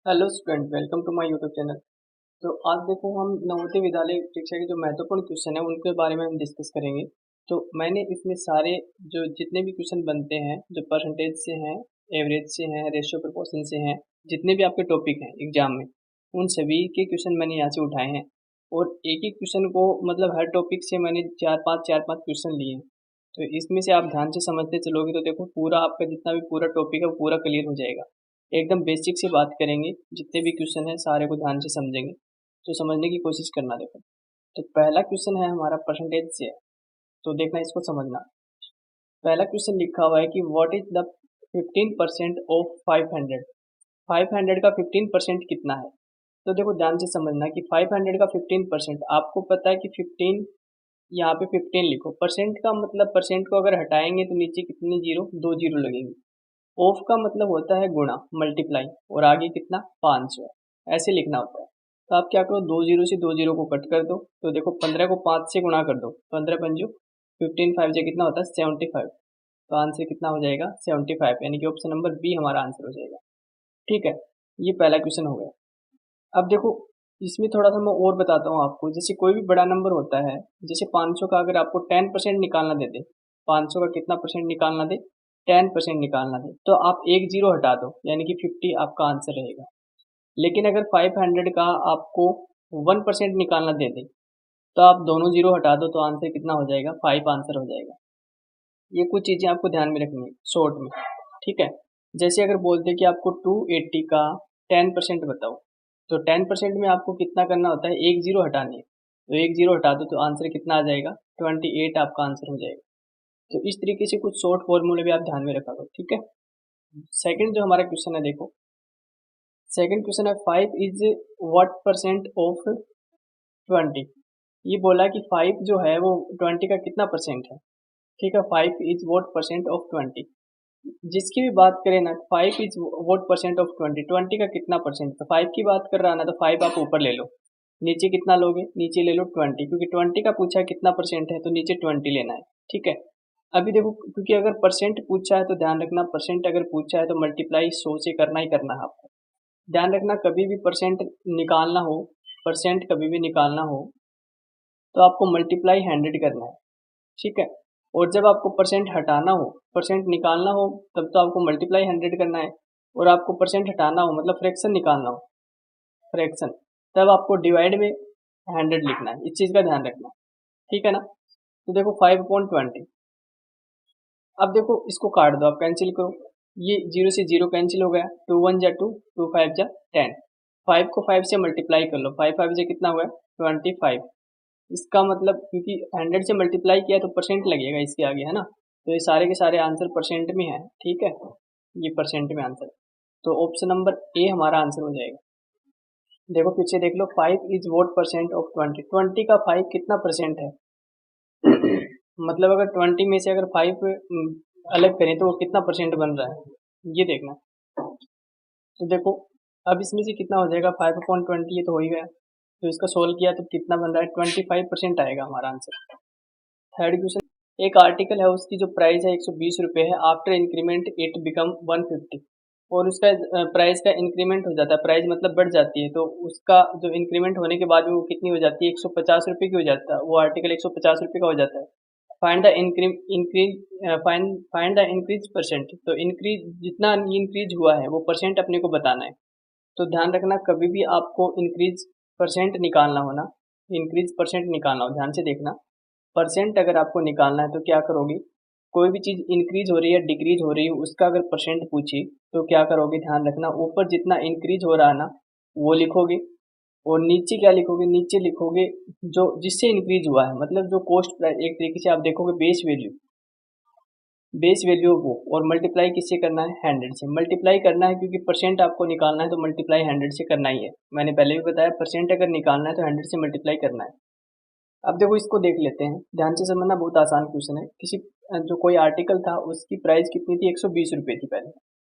Hello student, welcome to my YouTube channel. तो आज देखो, हम नवोदय विद्यालय शिक्षा के जो महत्वपूर्ण क्वेश्चन है उनके बारे में हम डिस्कस करेंगे। तो मैंने इसमें सारे जो जितने भी क्वेश्चन बनते हैं, जो परसेंटेज से हैं, एवरेज से हैं, रेशियो प्रोपोर्शन से हैं, जितने भी आपके टॉपिक हैं एग्जाम में, उन सभी के क्वेश्चन मैंने यहाँ से उठाए हैं। और एक एक क्वेश्चन को मतलब हर टॉपिक से मैंने चार पाँच क्वेश्चन लिए हैं। तो इसमें से आप ध्यान से समझते चलोगे तो देखो, पूरा आपका जितना भी पूरा टॉपिक है वो पूरा क्लियर हो जाएगा। एकदम बेसिक से बात करेंगे, जितने भी क्वेश्चन है सारे को ध्यान से समझेंगे। तो समझने की कोशिश करना। देखो, तो पहला क्वेश्चन है हमारा परसेंटेज से है, तो देखना, इसको समझना। पहला क्वेश्चन लिखा हुआ है कि व्हाट इज द 15% ऑफ 500। 500 का 15% कितना है? तो देखो, ध्यान से समझना कि 500 का 15%, आपको पता है कि 15, यहाँ पे 15 लिखो। परसेंट का मतलब, परसेंट को अगर हटाएंगे तो नीचे कितने जीरो, दो जीरो लगेंगे। ऑफ का मतलब होता है गुणा, मल्टीप्लाई, और आगे कितना, 500 ऐसे लिखना होता है। तो आप क्या करो, दो जीरो से दो जीरो को कट कर दो। तो देखो, 15 को 5 से गुणा कर दो, 15 पंजो 15, 5 से कितना होता है, 75। तो आंसर कितना हो जाएगा, 75, यानी कि ऑप्शन नंबर बी हमारा आंसर हो जाएगा। ठीक है, ये पहला क्वेश्चन हो गया। अब देखो, इसमें थोड़ा सा मैं और बताता हूँ आपको। जैसे कोई भी बड़ा नंबर होता है, जैसे 500 का अगर आपको 10% निकालना दे दे, 500 का कितना परसेंट निकालना दे, 10% निकालना दे, तो आप एक जीरो हटा दो, यानी कि 50 आपका आंसर रहेगा। लेकिन अगर 500 का आपको 1% निकालना दे दे, तो आप दोनों जीरो हटा दो, तो आंसर कितना हो जाएगा, 5 आंसर हो जाएगा। ये कुछ चीज़ें आपको ध्यान में रखनी है शॉर्ट में। ठीक है, जैसे अगर बोलते कि आपको 280 का 10% बताओ, तो 10% में आपको कितना करना होता है, एक जीरो हटानी है। तो एक जीरो हटा दो, तो आंसर कितना आ जाएगा, 28 आपका आंसर हो जाएगा। तो इस तरीके से कुछ शॉर्ट फॉर्मूले भी आप ध्यान में रखा करो। ठीक है, सेकंड जो हमारा क्वेश्चन है, देखो, सेकंड क्वेश्चन है 5 इज व्हाट परसेंट ऑफ 20। ये बोला कि 5 जो है वो 20 का कितना परसेंट है। ठीक है, 5 इज व्हाट परसेंट ऑफ 20। जिसकी भी बात करें ना, 5 इज व्हाट परसेंट ऑफ 20, 20 का कितना परसेंट, तो 5 की बात कर रहा है ना, तो 5 आप ऊपर ले लो। नीचे कितना लोगे, नीचे ले लो 20, क्योंकि 20 का पूछा है कितना परसेंट है, तो नीचे 20 लेना है। ठीक है, अभी देखो, क्योंकि अगर परसेंट पूछा है तो ध्यान रखना, परसेंट अगर पूछा है तो मल्टीप्लाई 100 से करना ही करना है आपको। ध्यान रखना, कभी भी परसेंट निकालना हो, परसेंट कभी भी निकालना हो, तो आपको मल्टीप्लाई 100 करना है। ठीक है, और जब आपको परसेंट हटाना हो, परसेंट निकालना हो, तब तो आपको मल्टीप्लाई 100 करना है। और आपको परसेंट हटाना हो मतलब फ्रैक्शन निकालना हो, फ्रैक्शन, तब आपको डिवाइड में 100 लिखना है। इस चीज़ का ध्यान रखना। ठीक है ना, तो देखो 5/20। अब देखो, इसको काट दो, आप कैंसिल करो। ये जीरो से जीरो कैंसिल हो गया, टू वन जा टू, टू फाइव जा 10। 5 को 5 से मल्टीप्लाई कर लो, 5 5 से कितना हुआ, 25। इसका मतलब, क्योंकि 100 से मल्टीप्लाई किया तो परसेंट लगेगा इसके आगे, है ना। तो ये सारे के सारे आंसर परसेंट में है। ठीक है, ये परसेंट में आंसर, तो ऑप्शन नंबर ए हमारा आंसर हो जाएगा। देखो, पीछे देख लो, 5 इज वोट परसेंट ऑफ 20, 20 का 5 कितना परसेंट है। मतलब अगर 20 में से अगर 5 अलग करें तो वो कितना परसेंट बन रहा है, ये देखना। तो देखो, अब इसमें से कितना हो जाएगा, 5/20, ये तो हो ही गया। तो इसका सोल्व किया तो कितना बन रहा है, 25% आएगा हमारा आंसर। थर्ड क्वेश्चन, एक आर्टिकल है, उसकी जो प्राइस है 120 रुपये है, आफ्टर इंक्रीमेंट इट बिकम 150। और उसका प्राइस का इंक्रीमेंट हो जाता है, प्राइस मतलब बढ़ जाती है, तो उसका जो इंक्रीमेंट होने के बाद भी वो कितनी हो जाती है, 150 रुपये की हो जाता है, वो आर्टिकल 150 रुपये का हो जाता है। Find the increase find the increase percent, तो इंक्रीज जितना इंक्रीज हुआ है वो परसेंट अपने को बताना है। तो ध्यान रखना, कभी भी आपको इंक्रीज परसेंट निकालना हो ना, इंक्रीज परसेंट निकालना हो, ध्यान से देखना। परसेंट अगर आपको निकालना है तो क्या करोगे, कोई भी चीज़ इंक्रीज हो रही है डिक्रीज हो रही है, उसका अगर परसेंट पूछे तो क्या करोगे, ध्यान रखना, ऊपर जितना इंक्रीज हो रहा है ना वो लिखोगे, और नीचे क्या लिखोगे, नीचे लिखोगे जो जिससे इंक्रीज हुआ है, मतलब जो कॉस्ट प्राइस, एक तरीके से आप देखोगे बेस वैल्यू, बेस वैल्यू वो, और मल्टीप्लाई किससे करना है, 100 से मल्टीप्लाई करना है, क्योंकि परसेंट आपको निकालना है तो मल्टीप्लाई 100 से करना ही है। मैंने पहले भी बताया, परसेंट अगर निकालना है तो 100 से मल्टीप्लाई करना है। अब देखो, इसको देख लेते हैं, ध्यान से समझना, बहुत आसान क्वेश्चन है। किसी जो कोई आर्टिकल था उसकी प्राइस कितनी थी, 120 रुपये थी पहले।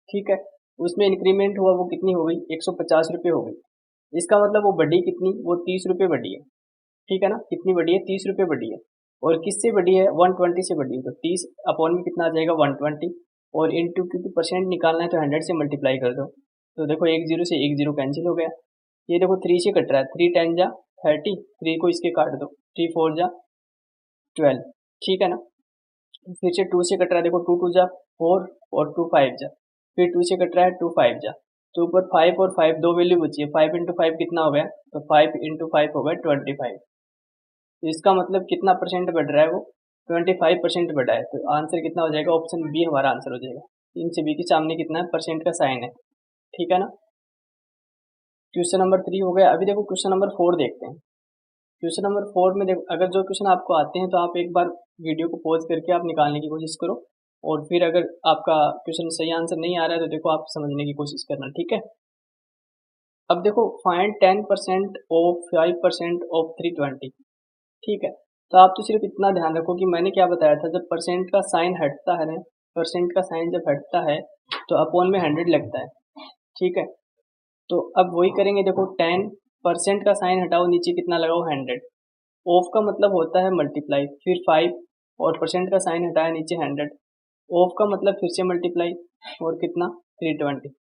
ठीक है, उसमें इंक्रीमेंट हुआ, वो कितनी हो गई, 150 रुपये हो गई। इसका मतलब वो बढ़ी कितनी, वो 30 रुपये बढ़ी है। ठीक है ना, कितनी बढ़ी है, 30 रुपये बढ़ी है। और किससे बढ़ी है, 120 से बढ़ी है, तो 30 अपॉन में कितना आ जाएगा, 120। और इंटू, क्योंकि परसेंट निकालना है तो 100 से मल्टीप्लाई कर दो। तो देखो एक जीरो से एक जीरो कैंसिल हो गया। ये देखो 3 से कट रहा है, 3 10 जा 30, 3 को इसके काट दो, 3 4 जा 12, ठीक है ना। फिर से 2 से कट रहा है, देखो 2 2 जा 4 और 2 5 जा, फिर 2 से कट रहा है 2 5 जा, तो ऊपर 5 और 5 दो वैल्यू बची है, 5 इंटू 5 कितना हो गया, तो 5 इंटू 5 हो गया 25। तो इसका मतलब कितना परसेंट बढ़ रहा है वो, 25% बढ़ा है। तो आंसर कितना हो जाएगा, ऑप्शन बी हमारा आंसर हो जाएगा। इन सभी के सामने कितना है, परसेंट का साइन है, ठीक है ना। क्वेश्चन नंबर 3 हो गया। अभी देखो क्वेश्चन नंबर 4 देखते हैं। क्वेश्चन नंबर 4 में देखो, अगर जो क्वेश्चन आपको आते हैं तो आप एक बार वीडियो को पॉज करके आप निकालने की कोशिश करो, और फिर अगर आपका क्वेश्चन सही आंसर नहीं आ रहा है तो देखो आप समझने की कोशिश करना, ठीक है। अब देखो फाइंड 10% ऑफ 5% ऑफ 320, ठीक है। तो आप तो सिर्फ इतना ध्यान रखो कि मैंने क्या बताया था, जब परसेंट का साइन हटता है ना, परसेंट का साइन जब हटता है तो अपॉन में 100 लगता है, ठीक है। तो अब वही करेंगे, देखो 10% का साइन हटाओ, नीचे कितना लगाओ 100, ऑफ का मतलब होता है मल्टीप्लाई, फिर 5 और परसेंट का साइन हटाया नीचे 100, ऑफ का मतलब फिर से मल्टीप्लाई और कितना 320।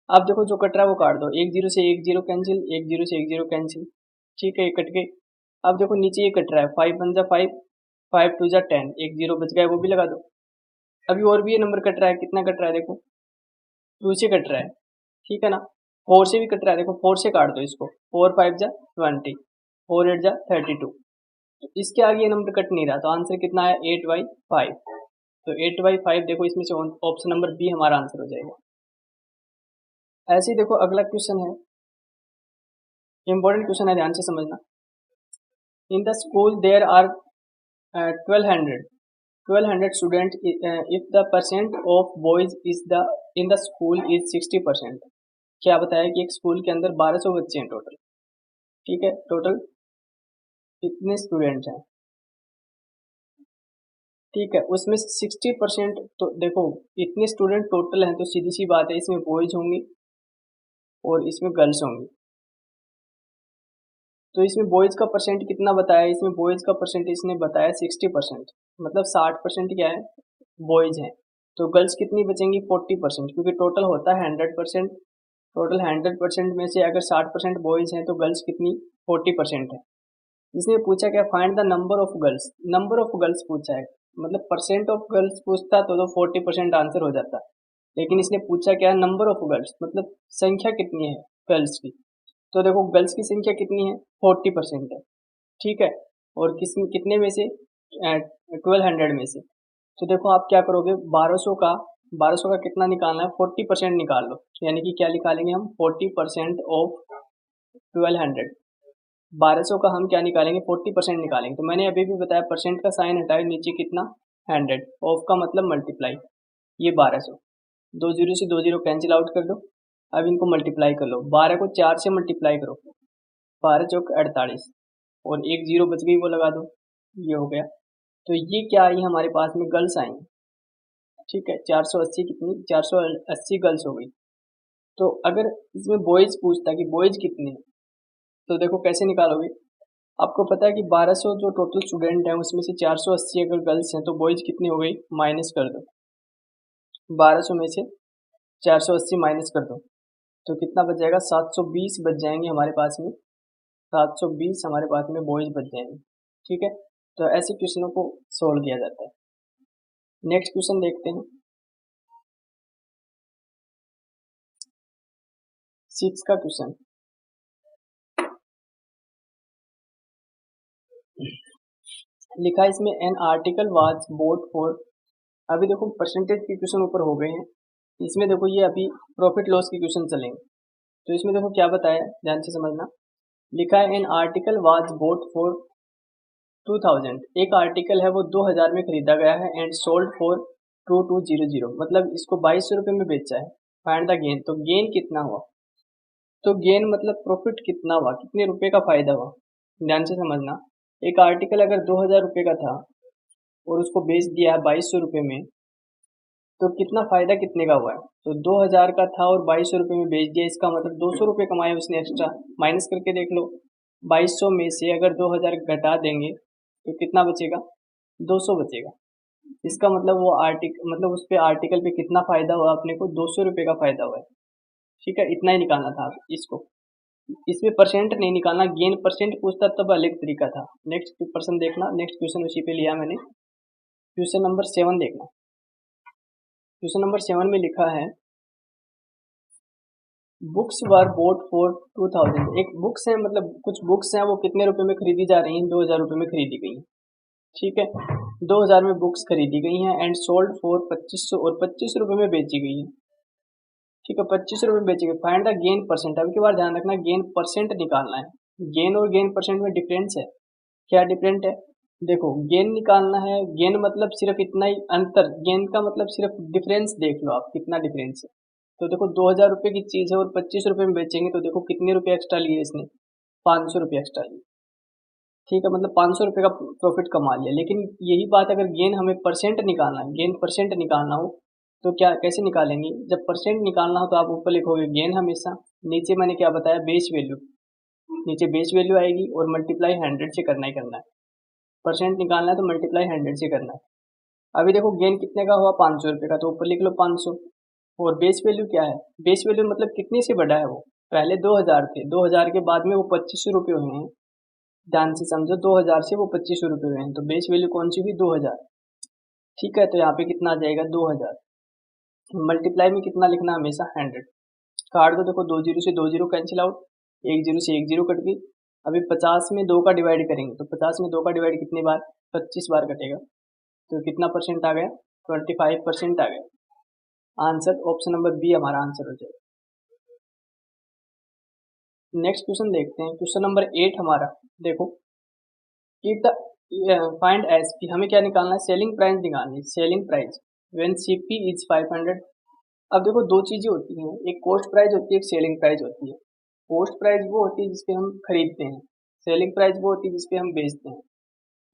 अब देखो जो कट रहा है वो काट दो, एक जीरो से एक जीरो कैंसिल, एक जीरो से एक जीरो कैंसिल, ठीक है, ये कट गए। अब देखो नीचे ये कट रहा है, 5 1 जा 5, 5 2 जा 10, एक जीरो बच गया, वो भी लगा दो। अभी और भी ये नंबर कट रहा है, कितना कट रहा है देखो, 2 से कट रहा है, ठीक है ना। 4 से भी कट रहा है, देखो 4 से काट दो इसको, 4 5 जा 20, 4 8 जा 32। तो इसके आगे ये नंबर कट नहीं रहा, तो आंसर कितना है 8/5। तो 8/5 देखो, इसमें से ऑप्शन नंबर बी हमारा आंसर हो जाएगा। ऐसे ही देखो अगला क्वेश्चन है, इंपॉर्टेंट क्वेश्चन है, ध्यान से समझना। In the school there are 1200 student, if the percent of boys is the in the school is 60%। क्या बताया कि एक स्कूल के अंदर 1200 बच्चे हैं टोटल, ठीक है। टोटल कितने स्टूडेंट हैं, ठीक है, उसमें से 60%, तो देखो इतने स्टूडेंट टोटल हैं तो सीधी सी बात है, इसमें बॉयज होंगे और इसमें गर्ल्स होंगी। तो इसमें बॉयज का परसेंट कितना बताया, इसमें बॉयज का परसेंट इसने बताया 60%, मतलब 60% क्या है, बॉयज हैं। तो गर्ल्स कितनी बचेंगी, 40%, क्योंकि टोटल होता है 100%। टोटल 100% में से अगर 60% बॉयज हैं तो गर्ल्स कितनी, 40% है। इसने पूछा क्या, find the number of girls, number of girls पूछा है, मतलब परसेंट ऑफ गर्ल्स पूछता तो 40% आंसर हो जाता, लेकिन इसने पूछा क्या, नंबर ऑफ गर्ल्स, मतलब संख्या कितनी है गर्ल्स की। तो देखो गर्ल्स की संख्या कितनी है, 40% है, ठीक है। और कितने में से, 1200 में से। तो देखो आप क्या करोगे, 1200 का कितना निकालना है, 40% निकाल लो, यानी कि क्या निकालेंगे हम, 40% ऑफ 1200। 1200 का हम क्या निकालेंगे, 40% निकालेंगे। तो मैंने अभी भी बताया, परसेंट का साइन हटाए, नीचे कितना 100, ऑफ का मतलब मल्टीप्लाई, ये 1200, दो जीरो से दो जीरो कैंसिल आउट कर दो। अब इनको मल्टीप्लाई कर लो, 12 को 4 से मल्टीप्लाई करो, 12 चौक 48, और एक जीरो बच गई वो लगा दो, ये हो गया। तो ये क्या आई हमारे पास में, गर्ल्स आई, ठीक है। 480 कितनी, 480 गर्ल्स हो गई। तो अगर इसमें बॉयज पूछता कि बॉयज कितने हैं, तो देखो कैसे निकालोगे। आपको पता है कि 1200 जो टोटल स्टूडेंट हैं उसमें से 480 अगर गर्ल्स हैं तो बॉयज कितनी हो गई, माइनस कर दो, 1200 में से 480 माइनस कर दो, तो कितना बच जाएगा, 720 बच जाएंगे हमारे पास में, 720 हमारे पास में बॉयज बच जाएंगे, ठीक है। तो ऐसे क्वेश्चनों को सोल्व किया जाता है। नेक्स्ट क्वेश्चन देखते हैं, 6 का क्वेश्चन। लिखा इसमें an article was boat for, अभी देखो परसेंटेज के क्वेश्चन ऊपर हो गए हैं, इसमें देखो ये अभी प्रॉफिट लॉस के क्वेश्चन चलेंगे। तो इसमें देखो क्या बताया, ध्यान से समझना। लिखा है an article was boat for 2000, एक आर्टिकल है वो 2000 में खरीदा गया है, एंड सोल्ड फॉर 2200, मतलब इसको 2200 रुपये में बेचा है। फाइंड द गेन, तो गेन कितना हुआ, तो गेन मतलब प्रॉफिट कितना हुआ, कितने रुपए का फायदा हुआ। ध्यान से समझना, एक आर्टिकल अगर 2000 रुपये का था और उसको बेच दिया है 2200 रुपये में, तो कितना फायदा कितने का हुआ है, तो 2000 का था और 2200 रुपये में बेच दिया, इसका मतलब 200 रुपये कमाए उसने एक्स्ट्रा। माइनस करके देख लो, 2200 में से अगर 2000 घटा देंगे तो कितना बचेगा, 200 बचेगा। इसका मतलब वो मतलब उस पे आर्टिकल पे कितना फायदा हुआ अपने को, 200 रुपये का फायदा हुआ है, ठीक है, इतना ही निकालना था इसको। इसमें परसेंट नहीं निकालना, गेन परसेंट पूछता तब अलग तरीका था। नेक्स्ट क्वेश्चन देखना, नेक्स्ट क्वेश्चन उसी पे लिया मैंने। क्वेश्चन नंबर 7 देखना। क्वेश्चन नंबर 7 में लिखा है बुक्स वर बोट फॉर 2000। एक बुक्स है, मतलब कुछ बुक्स हैं वो कितने रुपए में खरीदी जा रही हैं, 2000 रुपये में खरीदी गई हैं। ठीक है, 2000 में बुक्स खरीदी गई हैं एंड सोल्ड फॉर 2500, और 25 रुपये में बेची गई है। ठीक है, 25 रुपये में बेची गई। Find the gain percent. अब की बार ध्यान रखना, गेन परसेंट निकालना है। गेन और गेन परसेंट में डिफरेंस है। क्या डिफरेंट है? देखो, गेन निकालना है, गेन मतलब सिर्फ इतना ही अंतर, गेन का मतलब सिर्फ डिफरेंस देख लो आप, कितना डिफरेंस है। तो देखो 2000 रुपये की चीज़ है और 25 रुपये में बेचेंगे, तो देखो कितने रुपये एक्स्ट्रा लिए इसने, 500 रुपये एक्स्ट्रा लिए। ठीक है, मतलब 500 रुपये का प्रॉफिट कमा लिया। लेकिन यही बात अगर गेन हमें परसेंट निकालना है, गेन परसेंट निकालना हो तो क्या कैसे निकालेंगे? जब परसेंट निकालना हो तो आप ऊपर लिखोगे गेन हमेशा, नीचे मैंने क्या बताया, बेस वैल्यू, नीचे बेस वैल्यू आएगी और मल्टीप्लाई 100 से करना ही करना है। परसेंट निकालना है तो मल्टीप्लाई 100 से करना है। अभी देखो गेन कितने का हुआ, 500 रुपये का, तो ऊपर लिख लो 500। और बेस वैल्यू क्या है? बेस वैल्यू मतलब कितने से बढ़ा है वो, पहले 2000 थे, 2000 के बाद में वो 2500 रुपये हुए हैं। ध्यान से समझो, 2000 से वो 2500 रुपये हुए हैं, तो बेस वैल्यू कौन सी हुई, 2000। ठीक है, तो यहाँ पे कितना आ जाएगा, 2000। मल्टीप्लाई में कितना लिखना, हमेशा 100। काट दो, देखो 2 जीरो से 2 जीरो कैंसिल आउट, 1 जीरो से 1 जीरो कट गई। अभी 50 में 2 का डिवाइड करेंगे, तो 50 में 2 का डिवाइड कितनी बार, 25 बार कटेगा। तो कितना परसेंट आ गया, 25% आ गया। आंसर ऑप्शन नंबर बी हमारा आंसर हो जाएगा। नेक्स्ट क्वेश्चन देखते हैं, क्वेश्चन नंबर 8 हमारा। देखो, if the find S P, हमें क्या निकालना है, सेलिंग प्राइस निकालनी है। Selling price when C P is 500। अब देखो दो चीजें होती हैं, एक कॉस्ट प्राइस होती है, एक सेलिंग प्राइस होती है। कॉस्ट प्राइस वो होती है जिसपे हम खरीदते हैं, सेलिंग प्राइस वो होती है जिसपे हम बेचते हैं।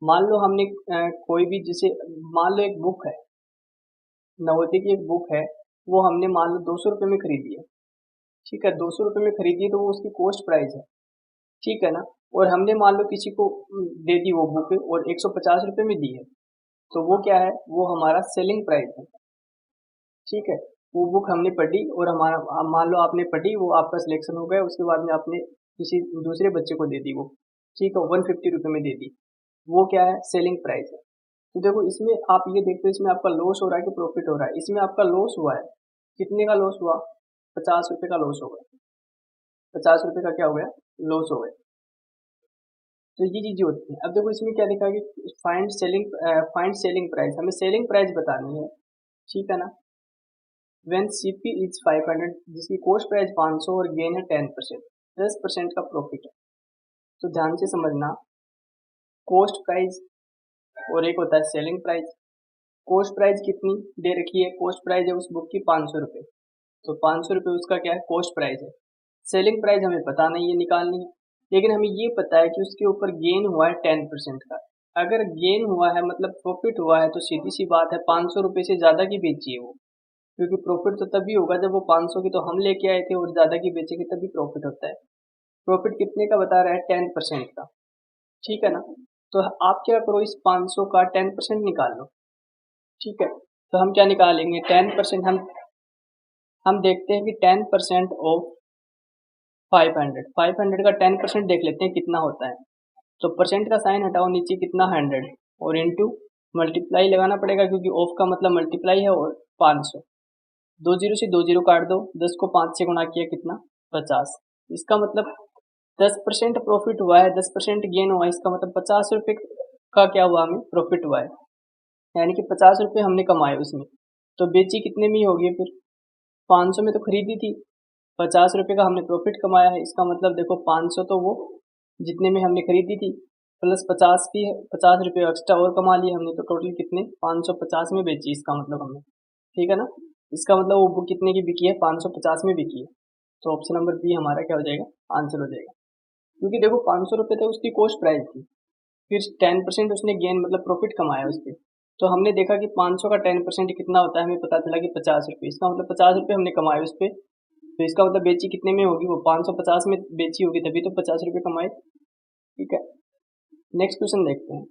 मान लो हमने कोई भी, जैसे मान लो एक बुक है, नवोदय की एक बुक है, वो हमने मान लो 200 रुपये में खरीदी है। ठीक है, 200 रुपये में खरीदी है तो वो उसकी कॉस्ट प्राइस है। ठीक है ना, और हमने मान लो किसी को दे दी वो बुक और 150 रुपये में दी है, तो वो क्या है, वो हमारा सेलिंग प्राइस है। ठीक है, वो बुक हमने पढ़ी और हमारा, मान लो आपने पढ़ी, वो आपका सिलेक्शन हो गया, उसके बाद में आपने किसी दूसरे बच्चे को दे दी वो। ठीक है, 150 रुपये में दे दी, वो क्या है, सेलिंग प्राइस है। तो देखो इसमें आप ये देखते हो, इसमें आपका लॉस हो रहा है कि प्रॉफिट हो रहा है? इसमें आपका लॉस हुआ है। कितने का लॉस हुआ, 50 रुपये का लॉस हो गया। 50 रुपये का क्या हो गया, लॉस हो गया। तो ये चीजें होती हैं। अब देखो इसमें क्या लिखा है कि फाइंड सेलिंग प्राइस, हमें सेलिंग प्राइस बतानी है। ठीक है ना, व्हेन सीपी इज 500, जिसकी कॉस्ट प्राइस 500 और गेन है 10%, 10% का प्रॉफिट है। तो ध्यान से समझना, कॉस्ट प्राइस और एक होता है सेलिंग प्राइस। कॉस्ट प्राइस कितनी दे रखी है, कॉस्ट प्राइस है उस बुक की 500 रुपये, तो 500 रुपये उसका क्या है, कॉस्ट प्राइस है। सेलिंग प्राइस हमें पता नहीं है, निकालनी है, लेकिन हमें ये पता है कि उसके ऊपर गेन हुआ है 10% का। अगर गेन हुआ है मतलब प्रॉफिट हुआ है, तो सीधी सी बात है 500 रुपये से ज़्यादा की बेची है वो, क्योंकि प्रॉफिट तो तभी होगा जब वो 500 की तो हम लेके आए थे और ज़्यादा की बेचेंगे तभी प्रॉफिट होता है। प्रॉफिट कितने का बता रहा है, 10% का। ठीक है ना, तो आप क्या करो, इस 500 का 10% निकाल लो। ठीक है, तो हम क्या निकालेंगे, 10%, हम देखते हैं कि 10% ऑफ 500 का 10% देख लेते हैं कितना होता है। तो परसेंट का साइन हटाओ, नीचे कितना, 100, और इंटू मल्टीप्लाई लगाना पड़ेगा क्योंकि ऑफ का मतलब मल्टीप्लाई है, और 500। 2 जीरो से 2 जीरो काट दो, 10 को 5 से गुणा किया कितना, 50। इसका मतलब 10% प्रॉफिट हुआ है, 10% गेन हुआ है, इसका मतलब 50 रुपये का क्या हुआ, हमें प्रॉफिट हुआ है, यानी कि 50 रुपये हमने कमाए उसमें। तो बेची कितने में होगी फिर, 500 में तो खरीदी थी, 50 रुपये का हमने प्रॉफिट कमाया है, इसका मतलब देखो 500 तो वो जितने में हमने खरीदी थी प्लस 50 की, 50 रुपये एक्स्ट्रा और कमा लिए हमने, तो टोटल कितने, 550 में बेची, इसका मतलब हमने। ठीक है ना, इसका मतलब वो बुक कितने की बिकी है, 550 में बिकी है। तो ऑप्शन नंबर बी हमारा क्या हो जाएगा, आंसर हो जाएगा। क्योंकि देखो 500 रुपये तो उसकी कॉस्ट प्राइस थी, फिर 10% उसने गेन मतलब प्रॉफिट कमाया उस पर, तो हमने देखा कि 500 का 10% कितना होता है, हमें पता चला कि 50 रुपये, इसका मतलब 50 रुपये हमने कमाए उस पर, तो इसका मतलब बेची कितने में होगी, वो 550 में बेची होगी, तभी तो 50 रुपये कमाए। ठीक है, नेक्स्ट क्वेश्चन देखते हैं।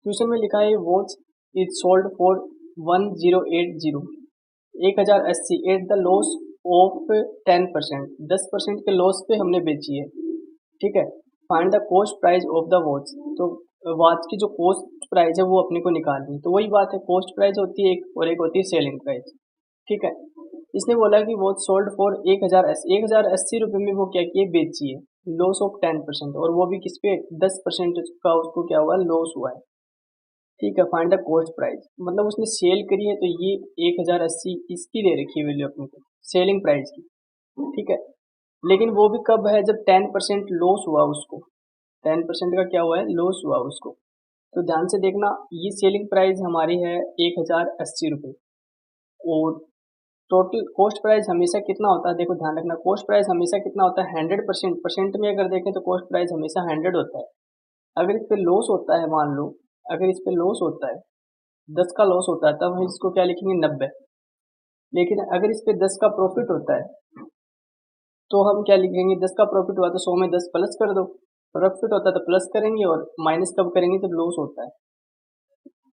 क्वेश्चन में लिखा है watch is sold for 1080। 1080 at the loss of 10%, 10% के लॉस पे हमने बेची है, ठीक है। Find the cost price of the watch, तो वॉच की जो कॉस्ट प्राइस है वो अपने को निकालनी है। तो वही बात है, कॉस्ट प्राइस होती है एक और एक होती है सेलिंग प्राइस, ठीक है। इसने बोला कि वॉच सोल्ड फॉर 1080 रुपये में वो क्या किए, बेची है, लॉस ऑफ 10%, और वो भी किस पे, 10% का उसको क्या हुआ, लॉस हुआ है, ठीक है। फाइंड द कॉस्ट प्राइस, मतलब उसने सेल करी है तो ये 1080 इसकी दे रखी है वैल्यू अपने को, सेलिंग प्राइस की, ठीक है। लेकिन वो भी कब है, जब 10% लॉस हुआ उसको, 10% का क्या हुआ है, लॉस हुआ उसको। तो ध्यान से देखना, ये सेलिंग प्राइस हमारी है 1080 रुपये, और टोटल कॉस्ट प्राइस हमेशा कितना होता है, देखो ध्यान रखना, कॉस्ट प्राइस हमेशा कितना होता है, 100%, परसेंट में अगर देखें तो कॉस्ट प्राइस हमेशा 100 होता है। अगर इस पे लॉस होता है, मान लो अगर इस पे लॉस होता है, 10 का लॉस होता है, तब हम इसको क्या लिखेंगे, 90। लेकिन अगर इस पे 10 का प्रॉफिट होता है तो हम क्या लिखेंगे, 10 का प्रॉफिट हुआ तो 100 में 10 प्लस कर दो, प्रॉफिट होता है तो प्लस करेंगे, और माइनस कब करेंगे, जब लॉस होता है।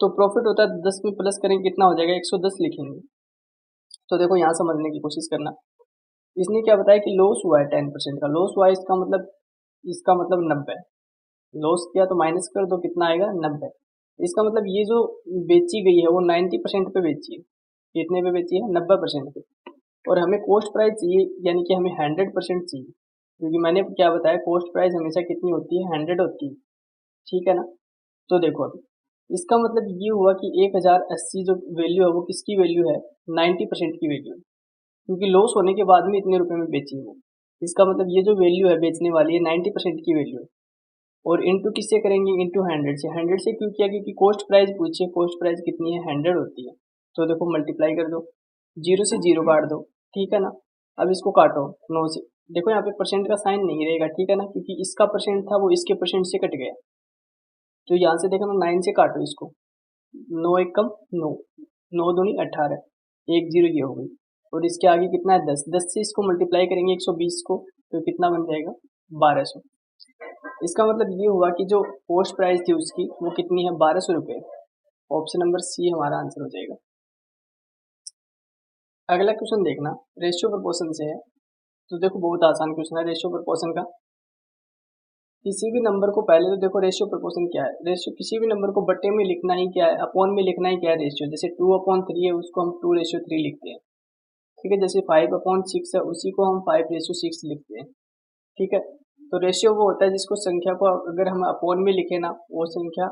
तो प्रॉफिट होता है तो 10 में प्लस करेंगे, कितना हो जाएगा, 110 लिखेंगे। तो देखो यहाँ समझने की कोशिश करना, इसने क्या बताया कि लॉस हुआ है, 10% का लॉस हुआ है, इसका मतलब 90, लॉस किया तो माइनस कर दो, कितना आएगा, 90। इसका मतलब ये जो बेची गई है वो 90% पे बेची है, कितने पे बेची है, 90% पे। और हमें कॉस्ट प्राइस चाहिए, यानी कि हमें 100% चाहिए, क्योंकि मैंने क्या बताया, कॉस्ट प्राइस हमेशा कितनी होती है, 100 होती है, ठीक है ना। तो देखो अभी इसका मतलब ये हुआ कि 1080 जो वैल्यू है वो किसकी वैल्यू है, 90% की वैल्यू है, क्योंकि लॉस होने के बाद में इतने रुपए में बेची है वो। इसका मतलब ये जो वैल्यू है बेचने वाली है, 90% की वैल्यू है। और इंटू किससे करेंगे, इंटू 100 से। 100 से क्यों किया, क्योंकि कॉस्ट प्राइस पूछिए, कॉस्ट प्राइस कितनी है, 100 होती है। तो देखो मल्टीप्लाई कर दो, जीरो से जीरो काट दो, ठीक है ना। अब इसको काटो 9 से, देखो यहाँ पे परसेंट का साइन नहीं रहेगा, ठीक है ना, क्योंकि इसका परसेंट था वो इसके परसेंट से कट गया। तो यहाँ से देखो ना, 9 से काटो इसको, 9 एक कम 9, 9 दूनी 18, एक जीरो ये हो गई। और इसके आगे कितना है, 10, 10 से इसको मल्टीप्लाई करेंगे 120 को, तो कितना बन जाएगा, 1200। इसका मतलब ये हुआ कि जो कॉस्ट प्राइस थी उसकी वो कितनी है, 1200 रुपये। ऑप्शन नंबर सी हमारा आंसर हो जाएगा। अगला क्वेश्चन देखना, रेशियो प्रोपोर्शन से है। तो देखो बहुत आसान क्वेश्चन है रेशियो प्रोपोर्शन का। किसी भी नंबर को, पहले तो देखो रेशियो प्रोपोर्शन क्या है, रेशियो किसी भी नंबर को बट्टे में लिखना ही क्या है, अपॉन में लिखना ही क्या है, रेशियो। जैसे 2/3 है उसको हम 2/3 लिखते हैं, ठीक है। जैसे 5/6 है उसी को हम 5/6 लिखते हैं, ठीक है। तो रेशियो वो होता है जिसको, संख्या को अगर हम अपॉन में लिखे ना, वो संख्या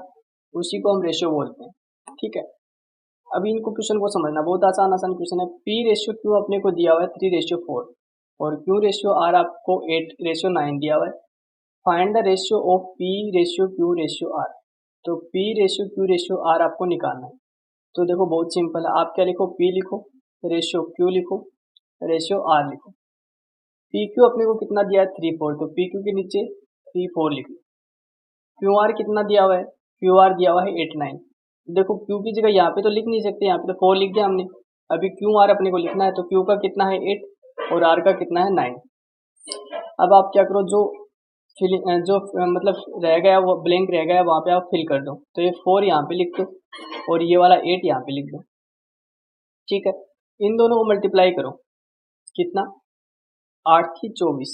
उसी को हम रेशियो बोलते हैं, ठीक है। अभी इनको क्वेश्चन को समझना, बहुत आसान आसान क्वेश्चन है। पी रेशियो क्यू अपने को दिया हुआ है 3/4, और क्यू रेशियो आर आपको 8/9 दिया हुआ है। Find the ratio of P ratio Q ratio R. तो P ratio Q ratio R आपको निकालना है। तो देखो बहुत सिंपल है, आप क्या लिखो, पी लिखो, रेशियो क्यू लिखो, रेशियो आर लिखो। पी क्यू अपने को कितना दिया है, 3/4, तो पी क्यू के नीचे 3/4 लिख लो। क्यू आर कितना दिया हुआ है, क्यू आर दिया हुआ है 8/9। देखो क्यू की जगह यहाँ पे तो लिख नहीं सकते, यहाँ पे तो 4 लिख दिया हमने। अभी क्यू आर अपने को लिखना है, तो क्यू का कितना है 8 और आर का कितना है 9। अब आप क्या करो, जो मतलब रह गया, वो ब्लैंक रह गया, वहाँ पे आप फिल कर दो। तो ये 4 यहाँ पे लिख दो और ये वाला 8 यहाँ पे लिख दो, ठीक है। इन दोनों को मल्टीप्लाई करो, कितना, 8 की 24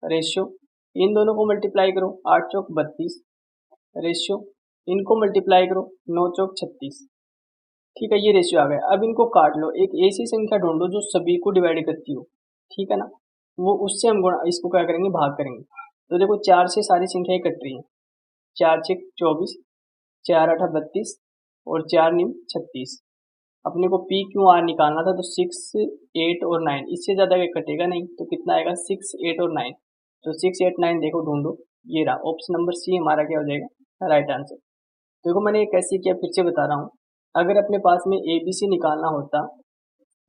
रेशियो, इन दोनों को मल्टीप्लाई करो, 8 चौक 32 रेशियो, इनको मल्टीप्लाई करो, 9 चौक 36, ठीक है। ये रेशियो आ गया। अब इनको काट लो, एक ऐसी संख्या ढूंढो जो सभी को डिवाइड करती हो, ठीक है ना। वो उससे हम गुणा, इसको क्या करेंगे, भाग करेंगे। तो देखो 4 से सारी संख्याएं कट रही हैं, 4 6 24, 4 8 32 और 4 9 36। अपने को पी क्यू आर निकालना था, तो 6 8 और 9, इससे ज़्यादा कटेगा नहीं, तो कितना आएगा, 6 8 और 9। तो 6 8 9 देखो ढूंढो, ये रहा ऑप्शन नंबर सी हमारा क्या हो जाएगा, राइट आंसर। देखो मैंने ये कैसे किया, फिर से बता रहा हूँ। अगर अपने पास में ए बी सी निकालना होता,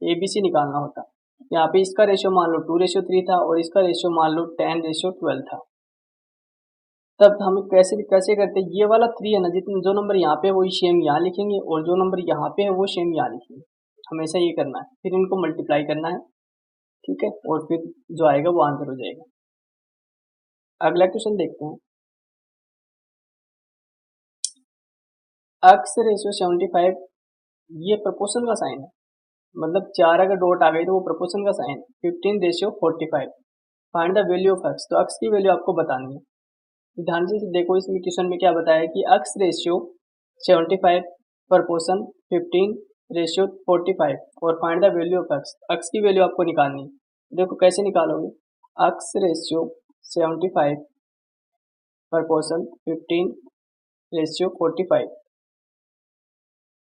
ए बी सी निकालना होता, यहाँ पे इसका रेशियो मान लो 2/3 था और इसका रेशियो मान लो 10/12 था, तब हम कैसे कैसे करते, ये वाला 3 है ना, जितने जो नंबर यहाँ पे है वही सेम यहाँ लिखेंगे, और जो नंबर यहाँ पे है वो सेम यहाँ लिखेंगे। हमेशा ये करना है, फिर इनको मल्टीप्लाई करना है, ठीक है, और फिर जो आएगा वो आंसर हो जाएगा। अगला क्वेश्चन देखते हैं। x रेशियो 75, ये प्रोपोर्शन का साइन है, मतलब 4 अगर डॉट आ गई तो वो प्रोपोर्शन का sign. 15:45। Find the value of x, तो एक्स की वैल्यू आपको बतानी है। ध्यान से देखो, इसमें क्वेश्चन में क्या बताया कि एक्स रेशियो 75 प्रोपोर्शन 15:45 और find the value of x, x की वैल्यू आपको निकालनी है। देखो कैसे निकालोगे, एक्स रेशियो 75 प्रोपोर्शन 15:45।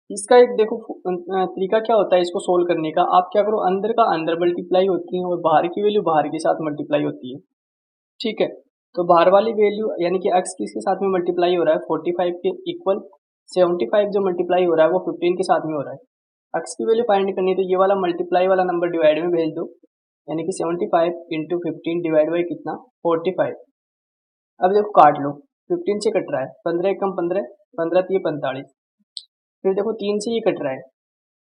इसका एक देखो तरीका क्या होता है इसको सोल्व करने का। आप क्या करो, अंदर का अंदर मल्टीप्लाई होती है और बाहर की वैल्यू बाहर के साथ मल्टीप्लाई होती है। ठीक है, तो बाहर वाली वैल्यू यानी कि एक्स किसके साथ में मल्टीप्लाई हो रहा है, 45 के इक्वल। 75 जो मल्टीप्लाई हो रहा है वो 15 के साथ में हो रहा है। एक्स की वैल्यू फाइंड करनी है तो ये वाला मल्टीप्लाई वाला नंबर डिवाइड में भेज दो, यानी कि 75 इंटू 15 डिवाइड बाई कितना, 45। अब देखो काट लो, 15 से कट रहा है, 15 कम 15, 15 3 45। फिर देखो 3 से ये कट रहा है,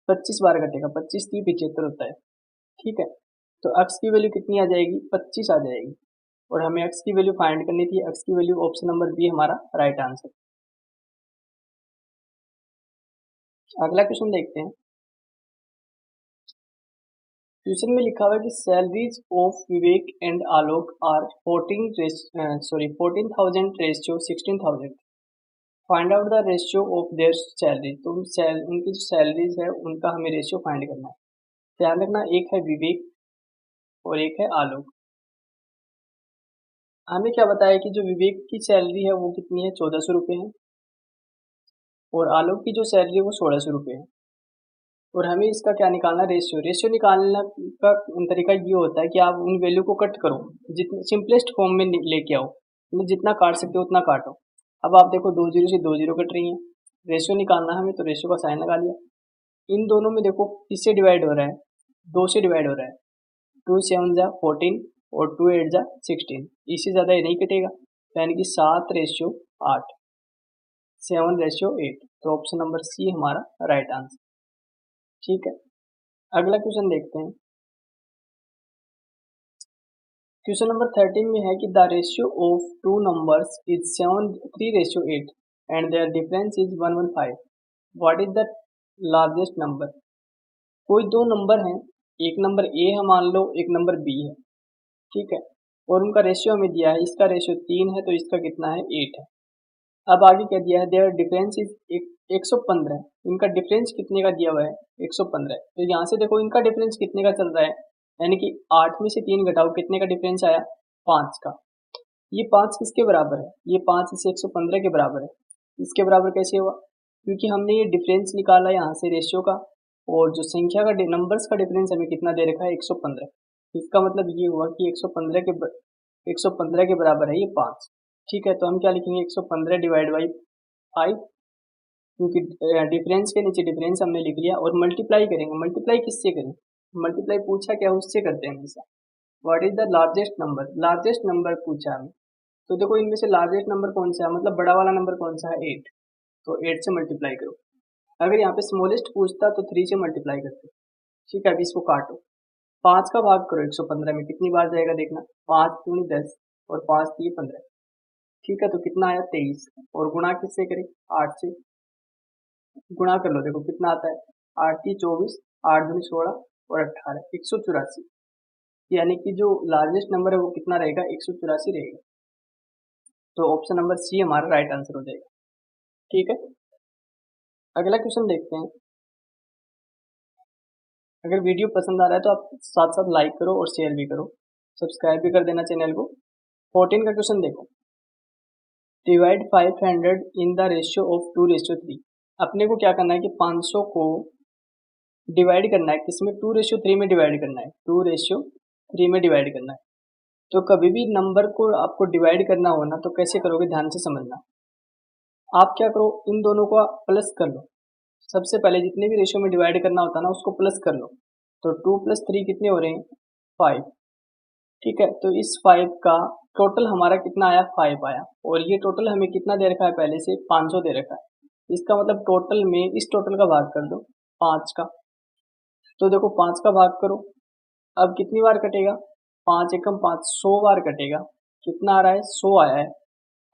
25 बार कटेगा, 25 3 75 होता है। ठीक है, तो एक्स की वैल्यू कितनी आ जाएगी, 25 आ जाएगी। और हमें एक्स की वैल्यू फाइंड करनी थी, एक्स की वैल्यू ऑप्शन नंबर बी हमारा राइट आंसर। अगला क्वेश्चन देखते हैं। क्वेश्चन में लिखा हुआ है कि salaries of Vivek and Alok are 14,000 ratio 16,000। Find out the ratio of their salary, तो उनकी जो सैलरीज है उनका हमें रेशियो फाइंड करना है। ध्यान रखना, एक है विवेक और एक है आलोक। हमें क्या बताया कि जो विवेक की सैलरी है वो कितनी है, 1400 रुपये है, और आलोक की जो सैलरी है वो 1600 रुपये है। और हमें इसका क्या निकालना, रेशियो। रेशियो निकालने का तरीका ये होता है कि आप उन वैल्यू को कट करो, जितने सिंपलेस्ट फॉर्म में लेके आओ, मतलब जितना काट सकते हो उतना काटो। अब आप देखो 2 जीरो से 2 जीरो कट रही हैं, रेशियो निकालना हमें, तो रेशियो का साइन लगा लिया। इन दोनों में देखो किससे डिवाइड हो रहा है, 2 से डिवाइड हो रहा है। 2 7 जा 14 और 2 8 जा 16, इससे ज़्यादा ये नहीं कटेगा, यानी कि 7:8, 7:8। तो ऑप्शन नंबर सी हमारा राइट आंसर। ठीक है, अगला क्वेश्चन देखते हैं। क्वेश्चन नंबर 13 में है कि the ratio of two numbers is 3:8 and their difference is 115। What is the largest number. कोई दो नंबर हैं, एक नंबर ए है मान लो, एक नंबर बी है। ठीक है, और उनका रेशियो हमें दिया है, इसका रेशियो 3 है तो इसका कितना है, 8 है। अब आगे क्या दिया है, देयर डिफरेंस इज 115। इनका डिफरेंस कितने का दिया हुआ है, 115। तो यहाँ से देखो इनका डिफरेंस कितने का चल रहा है, यानी कि 8 में से 3 घटाओ, कितने का डिफरेंस आया, 5 का। ये 5 किसके बराबर है, ये 5 इसे 115 के बराबर है। इसके बराबर कैसे हुआ, क्योंकि हमने ये डिफरेंस निकाला यहाँ से रेशियो का, और जो संख्या का नंबर्स का डिफरेंस हमें कितना दे रखा है, 115। इसका मतलब ये हुआ कि 115 के बराबर है ये 5। ठीक है, तो हम क्या लिखेंगे, 115 डिवाइड बाई 5, क्योंकि डिफरेंस के नीचे डिफरेंस हमने लिख लिया, और मल्टीप्लाई करेंगे। मल्टीप्लाई किससे करें, मल्टीप्लाई पूछा क्या, उससे करते हैं हमेशा। What is the largest number, largest number पूछा हमें, तो देखो इनमें से लार्जेस्ट नंबर कौन सा है, मतलब बड़ा वाला नंबर कौन सा है, 8। तो 8 से मल्टीप्लाई करो। अगर यहाँ पे स्मॉलेस्ट पूछता तो 3 से मल्टीप्लाई करते। ठीक है, अभी इसको काटो, 5 का भाग करो 115 में, कितनी बार जाएगा देखना, 5 दूनी 10 और 5 3 15। ठीक है, तो कितना आया, 23। और गुणा किससे करें, 8 से गुणा कर लो, देखो कितना आता है, 8 की 24, 8 दूनी 16 और 18, 184। यानी कि जो लार्जेस्ट नंबर है वो कितना रहेगा, 184 रहेगा। तो ऑप्शन नंबर सी हमारा राइट आंसर हो जाएगा। ठीक है, अगला क्वेश्चन देखते हैं। अगर वीडियो पसंद आ रहा है तो आप साथ साथ लाइक करो और शेयर भी करो, सब्सक्राइब भी कर देना चैनल को। 14 का क्वेश्चन देखो, divide 500 in the ratio of 2:3। अपने को क्या करना है कि 500 को डिवाइड करना है, किसमें, 2:3 में डिवाइड करना है, 2:3 में डिवाइड करना है। तो कभी भी नंबर को आपको डिवाइड करना हो ना, तो कैसे करोगे, ध्यान से समझना। आप क्या करो, इन दोनों को प्लस कर लो। सबसे पहले जितने भी रेशियो में डिवाइड करना होता है ना, उसको प्लस कर लो। तो 2 + 3 कितने हो रहे हैं, 5। ठीक है, तो इस 5 का टोटल हमारा कितना आया, 5 आया। और ये टोटल हमें कितना दे रखा है, पहले से 500 दे रखा है। इसका मतलब टोटल में इस टोटल का भाग कर दो 5 का। तो देखो 5 का भाग करो, अब कितनी बार कटेगा, 5 एकम 5, 100 बार कटेगा। कितना आ रहा है, 100 आया है।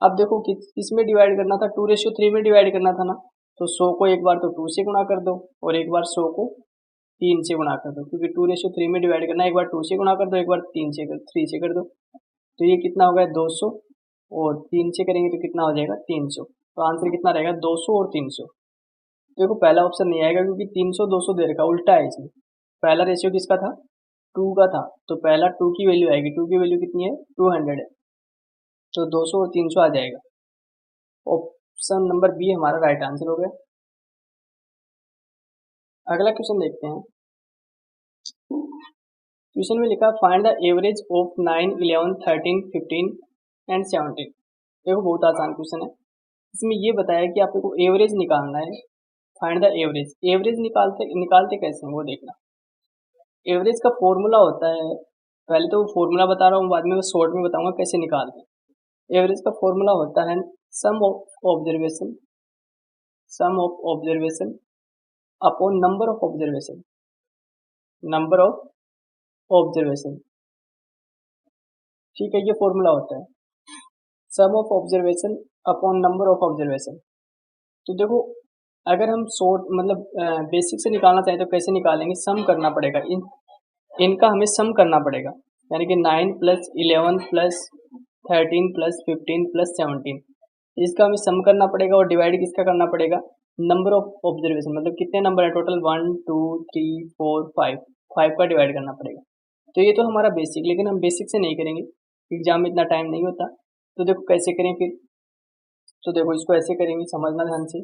अब देखो कि इसमें डिवाइड करना था, 2:3 में डिवाइड करना था ना, तो 100 को एक बार तो 2 से गुणा कर दो और एक बार 100 को 3 से गुणा कर दो, क्योंकि 2:3 में डिवाइड करना है। एक बार 2 से गुणा कर दो, एक बार 3 से कर दो। तो ये कितना होगा 200, और 3 से करेंगे तो कितना हो जाएगा 300। तो आंसर कितना रहेगा 200 और 300। देखो पहला ऑप्शन नहीं आएगा क्योंकि 300 200 दे रखा, उल्टा है इसमें। पहला रेशियो किसका था 2 का था, तो पहला 2 की वैल्यू आएगी। 2 की वैल्यू कितनी है 200 है, तो 200 और 300 आ जाएगा। ऑप्शन नंबर बी हमारा राइट आंसर हो गया। अगला क्वेश्चन देखते हैं। क्वेश्चन में लिखा find the average of 9, 11, 13, 15 and 17। देखो बहुत आसान क्वेश्चन है। इसमें ये बताया कि आपको एवरेज निकालना है। Find the average. एवरेज निकालते कैसे हैं वो देखना। एवरेज का फॉर्मूला होता है, पहले तो फॉर्मूला बता रहा हूँ, बाद में मैं शॉर्ट में बताऊंगा कैसे निकालते हैं। एवरेज का फॉर्मूला होता है sum of observation upon number of observation. ठीक है, ये फॉर्मूला होता है sum of observation upon number of observation. तो देखो अगर हम शॉर्ट मतलब बेसिक से निकालना चाहें तो कैसे निकालेंगे, सम करना पड़ेगा। इनका हमें सम करना पड़ेगा, यानी कि 9 + 11 + 13 + 15 + 17, इसका हमें सम करना पड़ेगा। और डिवाइड किसका करना पड़ेगा, नंबर ऑफ ऑब्जर्वेशन, मतलब कितने नंबर है टोटल 1 2 3 4 5 का डिवाइड करना पड़ेगा। तो ये तो हमारा बेसिक, लेकिन हम बेसिक से नहीं करेंगे, एग्जाम में इतना टाइम नहीं होता। तो देखो कैसे करें फिर। तो देखो इसको ऐसे करेंगे, समझना ध्यान से।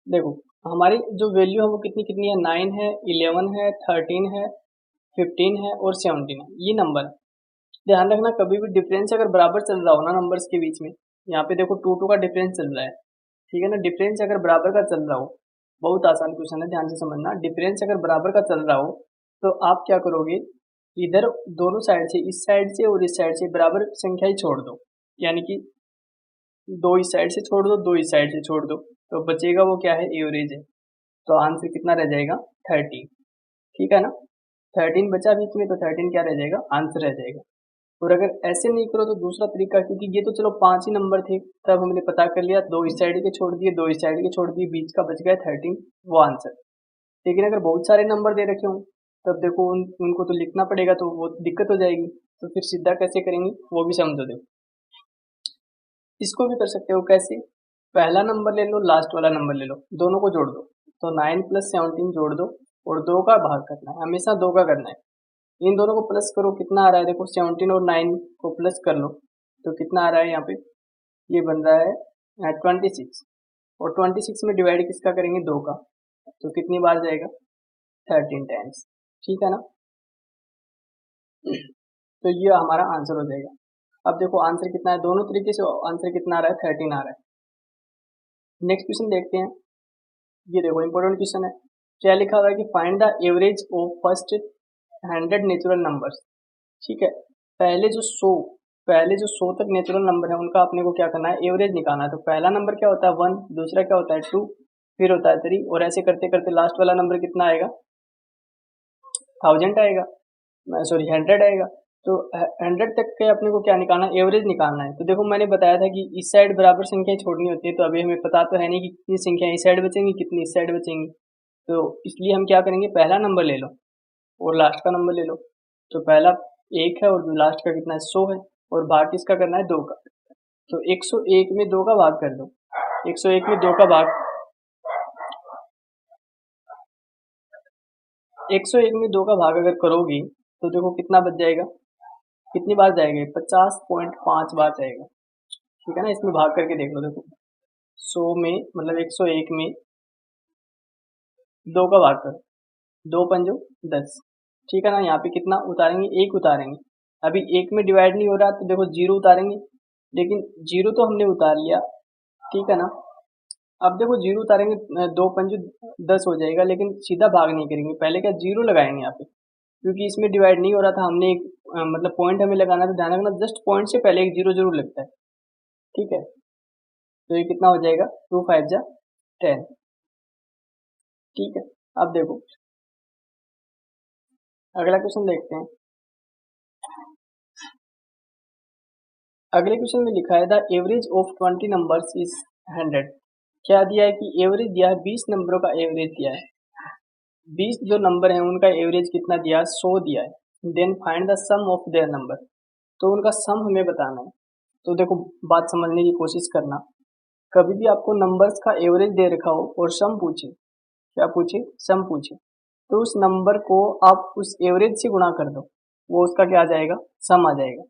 देखो हमारी जो वैल्यू है वो कितनी कितनी है, 9 है, 11 है, 13 है, 15 है और 17 है, ये नंबर है। ध्यान रखना कभी भी डिफरेंस अगर बराबर चल रहा हो ना नंबर्स के बीच में, यहाँ पे देखो 2 2 का डिफरेंस चल रहा है, ठीक है ना। डिफरेंस अगर बराबर का चल रहा हो, बहुत आसान क्वेश्चन है, ध्यान से समझना। डिफरेंस अगर बराबर का चल रहा हो तो आप क्या करोगे, इधर दोनों साइड से, इस साइड से और इस साइड से बराबर संख्या ही छोड़ दो, यानी कि 2 इस साइड से छोड़ दो, 2 इस साइड से छोड़ दो, तो बचेगा वो क्या है, एवरेज है। तो आंसर कितना रह जाएगा 13, ठीक है ना। 13 बचा बीच में, तो 13 क्या रह जाएगा, आंसर रह जाएगा। और अगर ऐसे नहीं करो तो दूसरा तरीका, क्योंकि ये तो चलो 5 ही नंबर थे, तब हमने पता कर लिया, 2 इस साइड के छोड़ दिए, 2 इस साइड के छोड़ दिए, बीच का बच गया 13, वो आंसर। लेकिन अगर बहुत सारे नंबर दे रखे हों तब देखो उनको तो लिखना पड़ेगा, तो वो दिक्कत हो जाएगी। तो फिर सीधा कैसे करेंगे वो भी समझो। देखो इसको भी कर सकते हो कैसे, पहला नंबर ले लो, लास्ट वाला नंबर ले लो, दोनों को जोड़ दो। तो 9 + 17 जोड़ दो और 2 का भाग करना है, हमेशा 2 का करना है। इन दोनों को प्लस करो, कितना आ रहा है देखो, 17 और 9 को प्लस कर लो तो कितना आ रहा है यहाँ पे, ये बन रहा है 26। और 26 में डिवाइड किसका करेंगे, 2 का, तो कितनी बार जाएगा 13 टाइम्स, ठीक है ना। तो ये हमारा आंसर हो जाएगा। अब देखो आंसर कितना है, दोनों तरीके से आंसर कितना आ रहा है, 13 आ रहा है। नेक्स्ट क्वेश्चन देखते हैं। ये देखो इंपॉर्टेंट क्वेश्चन है। क्या लिखा हुआ है कि find the average of first 100 natural numbers. ठीक है, पहले जो 100 तक नेचुरल नंबर है उनका अपने को क्या करना है, एवरेज निकालना है। तो पहला नंबर क्या होता है 1, दूसरा क्या होता है 2, फिर होता है 3, और ऐसे करते करते लास्ट वाला नंबर कितना आएगा, 1000 आएगा, सॉरी 100 आएगा। तो 100 तक के अपने को क्या निकालना है, एवरेज निकालना है। तो देखो मैंने बताया था कि इस साइड बराबर संख्याएं छोड़नी होती है, तो अभी हमें पता तो है नहीं कि कितनी संख्याएं इस साइड बचेंगी कितनी इस साइड बचेंगी। तो इसलिए हम क्या करेंगे, पहला नंबर ले लो और लास्ट का नंबर ले लो। तो पहला 1 है और लास्ट का कितना है 100 है, और भाग किसका करना है 2 का। तो 101 में 2 का भाग कर दो, 101 में 2 का भाग, 101 में 2 का भाग अगर करोगी तो देखो कितना बच जाएगा, कितनी बार जाएगा, 50.5 बार जाएगा, ठीक है ना। इसमें भाग करके देख लो, देखो 100 में मतलब 101 में 2 का भाग करो, 2 पंजो 10, ठीक है ना। यहाँ पे कितना उतारेंगे, 1 उतारेंगे। अभी 1 में डिवाइड नहीं हो रहा तो देखो 0 उतारेंगे, लेकिन 0 तो हमने उतार लिया, ठीक है ना। अब देखो 0 उतारेंगे, 2 पंजो 10 हो जाएगा, लेकिन सीधा भाग नहीं करेंगे, पहले क्या 0 लगाएंगे यहाँ पे, क्योंकि इसमें डिवाइड नहीं हो रहा था। हमने एक मतलब पॉइंट हमें लगाना था, ध्यान रखना जस्ट पॉइंट से पहले एक 0 जरूर लगता है, ठीक है। तो ये कितना हो जाएगा, 2 5 जा 10, ठीक है। अब देखो अगला क्वेश्चन देखते हैं। अगले क्वेश्चन में लिखा है the average of 20 numbers is 100। क्या दिया है कि एवरेज दिया है, 20 नंबरों का एवरेज दिया है। 20 जो नंबर है उनका एवरेज कितना दिया है, 100 दिया है। Then find the sum of their number, तो उनका सम हमें बताना है। तो देखो बात समझने की कोशिश करना, कभी भी आपको नंबर्स का एवरेज दे रखा हो और सम पूछे, क्या पूछे, सम पूछे, तो उस नंबर को आप उस एवरेज से गुणा कर दो, वो उसका क्या आ जाएगा, सम आ जाएगा।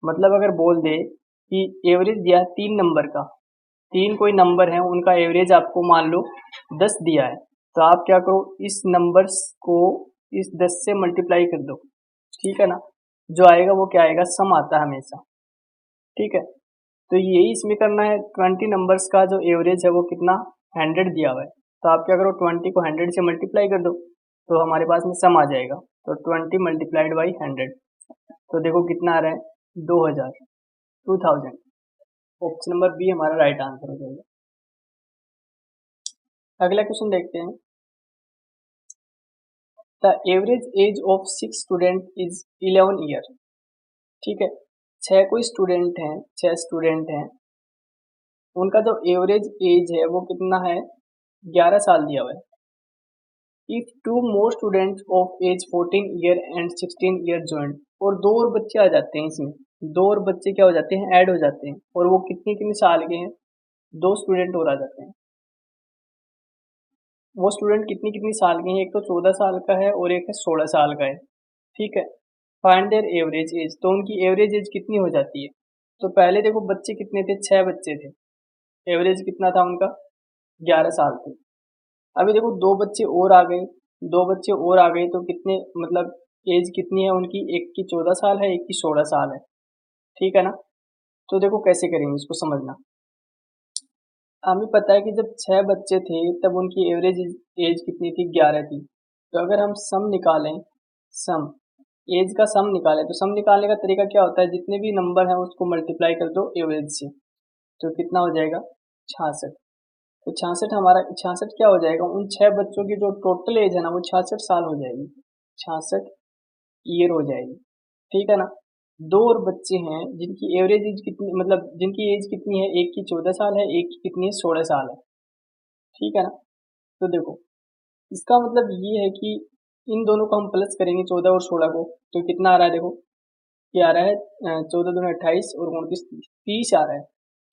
मतलब अगर बोल दे कि एवरेज दिया है 3 नंबर का, 3 कोई नंबर है उनका एवरेज आपको मान लो 10 दिया है, तो आप क्या करो, इस नंबर्स को इस 10 से मल्टीप्लाई कर दो, ठीक है ना। जो आएगा वो क्या आएगा, सम आता है हमेशा, ठीक है। तो यही इसमें करना है, 20 नंबर्स का जो एवरेज है वो कितना, 100 दिया हुआ है, तो आप क्या करो, 20 को 100 से मल्टीप्लाई कर दो, तो हमारे पास में सम आ जाएगा। तो 20 मल्टीप्लाइड बाई 100, तो देखो कितना आ रहा है, 2000, 2000। ऑप्शन नंबर बी हमारा राइट आंसर हो जाएगा। अगला क्वेश्चन देखते हैं। The average age of 6 student is 11 year. ठीक है, 6 कोई स्टूडेंट हैं, 6 स्टूडेंट हैं, उनका जो एवरेज एज है वो कितना है, 11 साल दिया हुआ है। If two more students of age 14 year and 16 year join, और 2 और बच्चे आ जाते हैं इसमें, 2 और बच्चे क्या हो जाते हैं, ऐड हो जाते हैं, और वो कितने कितने साल के हैं, 2 स्टूडेंट और आ जाते हैं। वो स्टूडेंट कितनी कितनी साल के हैं, एक तो 14 साल का है और एक है 16 साल का है, ठीक है। फाइंड देयर एवरेज एज, तो उनकी एवरेज एज कितनी हो जाती है। तो पहले देखो बच्चे कितने थे, 6 बच्चे थे, एवरेज कितना था उनका, 11 साल थे। अभी देखो 2 बच्चे और आ गए, 2 बच्चे और आ गए, तो कितने, मतलब एज कितनी है उनकी, एक की 14 साल है, एक की 16 साल है, ठीक है ना। तो देखो कैसे करेंगे इसको समझना। हमें पता है कि जब 6 बच्चे थे तब उनकी एवरेज एज कितनी थी, 11 थी। तो अगर हम सम निकालें, सम एज का सम निकालें, तो सम निकालने का तरीका क्या होता है, जितने भी नंबर हैं उसको मल्टीप्लाई कर दो एवरेज से, तो कितना हो जाएगा, 66। तो 66 हमारा, 66 क्या हो जाएगा, उन 6 बच्चों की जो टोटल एज है ना वो 66 साल हो जाएगी, 66 ईयर हो जाएगी, ठीक है ना। 2 और बच्चे हैं जिनकी एवरेज एज कितनी, मतलब जिनकी एज कितनी है, एक की 14 साल है, एक की कितनी है, 16 साल है, ठीक है ना। तो देखो इसका मतलब ये है कि इन दोनों को हम प्लस करेंगे, 14 और 16 को, तो कितना आ रहा है, देखो ये आ रहा है 14 दूनी 28 और 29 30 आ रहा है।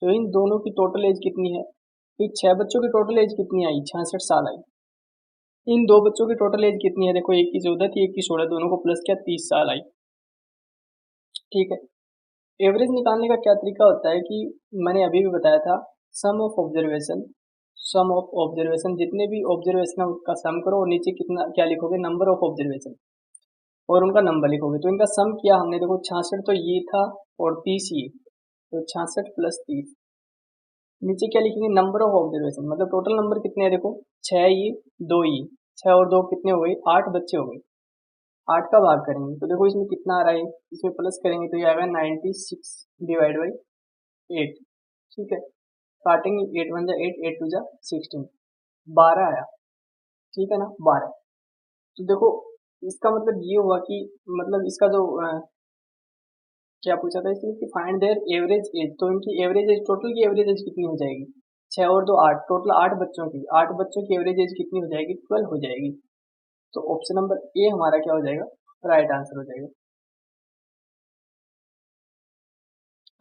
तो इन दोनों की टोटल एज कितनी है, फिर 6 बच्चों की टोटल एज कितनी आई, 66 साल आई। इन 2 बच्चों की टोटल एज कितनी है, देखो एक की 14 थी, एक की 16, दोनों को प्लस किया, 30 साल आई, ठीक है। एवरेज निकालने का क्या तरीका होता है कि मैंने अभी भी बताया था, sum of observation, sum of observation, जितने भी ऑब्जर्वेशन है उसका सम करो और नीचे कितना क्या लिखोगे, नंबर ऑफ ऑब्जर्वेशन, और उनका नंबर लिखोगे। तो इनका सम किया हमने, देखो 66 तो ये था और 30 ये, तो 66 प्लस 30, नीचे क्या लिखेंगे, नंबर ऑफ ऑब्जर्वेशन, मतलब टोटल नंबर कितने हैं, देखो 6 ये 2 ये, 6 और 2 कितने हो गए, 8 बच्चे हो गए। 8 का भाग करेंगे तो देखो इसमें कितना आ रहा है, इसमें प्लस करेंगे तो ये आएगा 96 डिवाइड बाई 8, ठीक है। काटेंगे, 8 वन जा 8, 8 टू जा 16, 12 आया, ठीक है ना, 12। तो देखो इसका मतलब ये हुआ कि, मतलब इसका जो क्या पूछा था इसमें कि फाइंड देयर एवरेज एज, तो इनकी एवरेज एज, टोटल की एवरेज एज कितनी हो जाएगी, 6 और 2 8, टोटल 8 बच्चों की, 8 बच्चों की एवरेज एज कितनी हो जाएगी, 12 हो जाएगी। तो ऑप्शन नंबर ए हमारा क्या हो जाएगा, राइट आंसर हो जाएगा।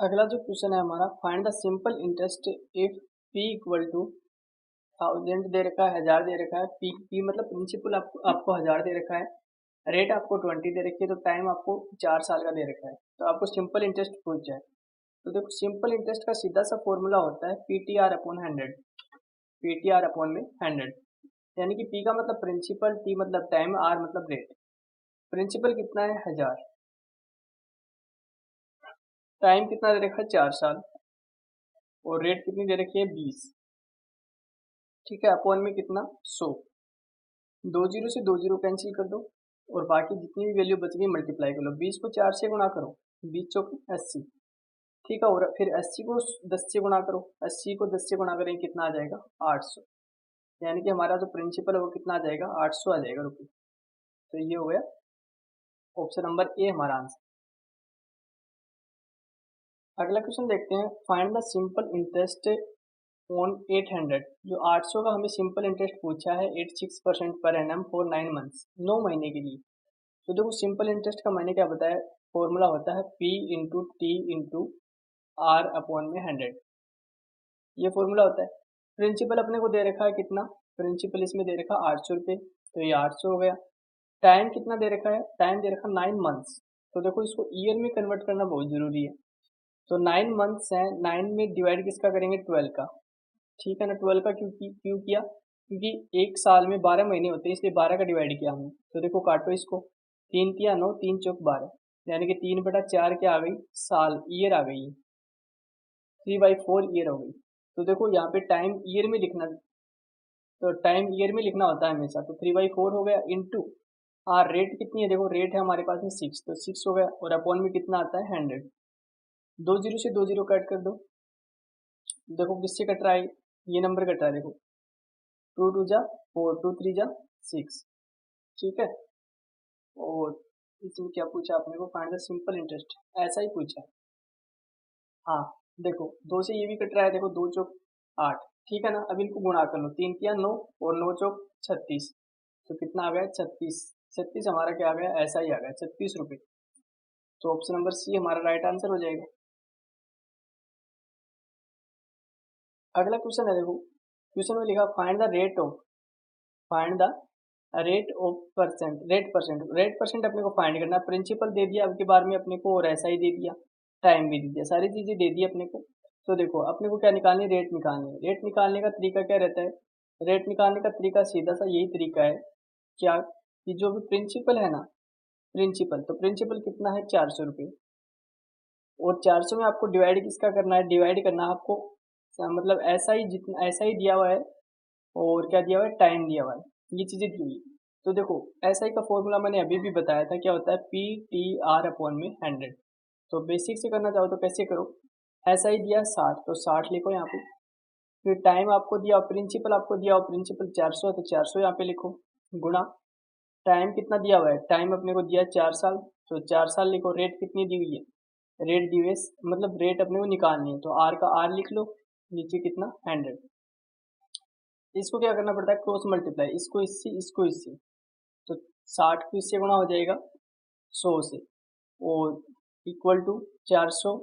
अगला जो क्वेश्चन है हमारा, find the simple interest if P equal to 1000 दे रखा है, 1000 दे रखा है, पी मतलब प्रिंसिपल आपको 1000 दे रखा है, रेट आपको 20 दे रखी है, तो टाइम आपको 4 साल का दे रखा है, तो आपको सिंपल इंटरेस्ट पूछ जाए। तो देखो सिंपल इंटरेस्ट का सीधा सा फॉर्मूला होता है P T R upon 100, P T R upon में 100, यानी कि पी का मतलब प्रिंसिपल, टी मतलब टाइम, आर मतलब रेट। प्रिंसिपल कितना है, 1000, टाइम कितना दे रखा है, 4 साल, और रेट कितनी दे रखी है, 20, ठीक है। अपॉन में कितना, 100, 2 जीरो से 2 जीरो कैंसिल कर दो, और बाकी जितनी भी वैल्यू बच गई मल्टीप्लाई कर लो, 20 को 4 से गुणा करो, 20 चौके 80, ठीक है। और फिर 80 को 10 से गुणा करो, 80 को 10 से गुणा करेंगे कितना आ जाएगा, 800, यानी कि हमारा जो प्रिंसिपल है वो कितना आ जाएगा, 800 आ जाएगा रुपये। तो ये हो गया ऑप्शन नंबर ए हमारा आंसर। अगला क्वेश्चन देखते हैं, find the simple interest on 800। जो 800 का हमें सिंपल इंटरेस्ट पूछा है 86% पर एनम फॉर 9 मंथ्स, 9 महीने के लिए। तो देखो सिंपल इंटरेस्ट का मैंने क्या बताया, फॉर्मूला होता है P into T into R upon में 100, ये फॉर्मूला होता है। प्रिंसिपल अपने को दे रखा है कितना, प्रिंसिपल इसमें दे रखा है 800 रुपये, तो ये 800 हो गया। टाइम कितना दे रखा है, टाइम दे रखा 9 मंथ्स। तो देखो इसको ईयर में कन्वर्ट करना बहुत ज़रूरी है। तो 9 मंथ्स हैं, 9 में डिवाइड किसका करेंगे, 12 का। ठीक है ना, 12 का क्यों किया, क्योंकि एक साल में 12 महीने होते हैं, इसलिए 12 का डिवाइड किया हमने। तो देखो काटो इसको, 3 तिया 9, 3 चौक 12, यानी कि 3/4 क्या आ गई, साल, ईयर आ गई, 3/4 ईयर हो गई। तो देखो यहाँ पे टाइम ईयर में लिखना, तो टाइम ईयर में लिखना होता है हमेशा। तो 3/4 हो गया इंटू आर, रेट कितनी है, देखो रेट है हमारे पास में 6, तो 6 हो गया, और अपॉन में कितना आता है 100। 2 जीरो से 2 जीरो कट कर दो, देखो किससे कट रहा है, ये नंबर कट रहा है, देखो 2 2 जा 4, 2 3 जा 6। ठीक है, और इसमें क्या पूछा आपने को, फाइंड द सिंपल इंटरेस्ट, ऐसा ही पूछा है। हाँ देखो 2 से ये भी कट रहा है, देखो 2 चौक 8, ठीक है ना। अब इनको गुणा कर लो, 3 तिया 9 और 9 चौक 36, तो कितना आ गया 36, 36 हमारा क्या आ गया, ऐसा ही आ गया 36 रुपये। तो ऑप्शन नंबर सी हमारा राइट आंसर हो जाएगा। अगला क्वेश्चन है, देखो क्वेश्चन में लिखा find the rate of percent, rate percent अपने को फाइंड करना। प्रिंसिपल दे दिया अब की बार में अपने को, और ऐसा ही दे दिया, टाइम भी दे दिया, सारी चीज़ें दे दी अपने को। तो देखो अपने को क्या निकालनी, रेट निकालनी है। रेट निकालने का तरीका क्या रहता है, रेट निकालने का तरीका सीधा सा यही तरीका है, क्या कि जो भी प्रिंसिपल है ना, प्रिंसिपल, तो प्रिंसिपल कितना है 400 रुपये, और 400 में आपको डिवाइड किसका करना है, डिवाइड करना है आपको, मतलब ऐसा ही, जितना ऐसा ही दिया हुआ है, और क्या दिया हुआ है, टाइम दिया हुआ है, ये चीज़ें दी हुई है। तो देखो ऐसा ही का फॉर्मूला मैंने अभी भी बताया था, क्या होता है PTR अपॉन में 100। तो बेसिक से करना चाहो तो कैसे करो, ऐसा ही दिया 60, तो 60 लिखो यहाँ पे। फिर टाइम आपको दिया, प्रिंसिपल आपको दिया, और प्रिंसिपल 400 है, तो 400 यहाँ पे लिखो, गुणा टाइम कितना दिया हुआ है, टाइम अपने को दिया 4 साल, तो 4 साल लिखो। रेट कितनी दी हुई है, रेट दी हुई है, मतलब रेट अपने को निकालनी है, तो आर का आर लिख लो, नीचे कितना 100। इसको क्या करना पड़ता है, क्रॉस मल्टीप्लाई, इसको इससे, तो 60 को इससे गुणा हो जाएगा 100 से, और इक्वल टू 400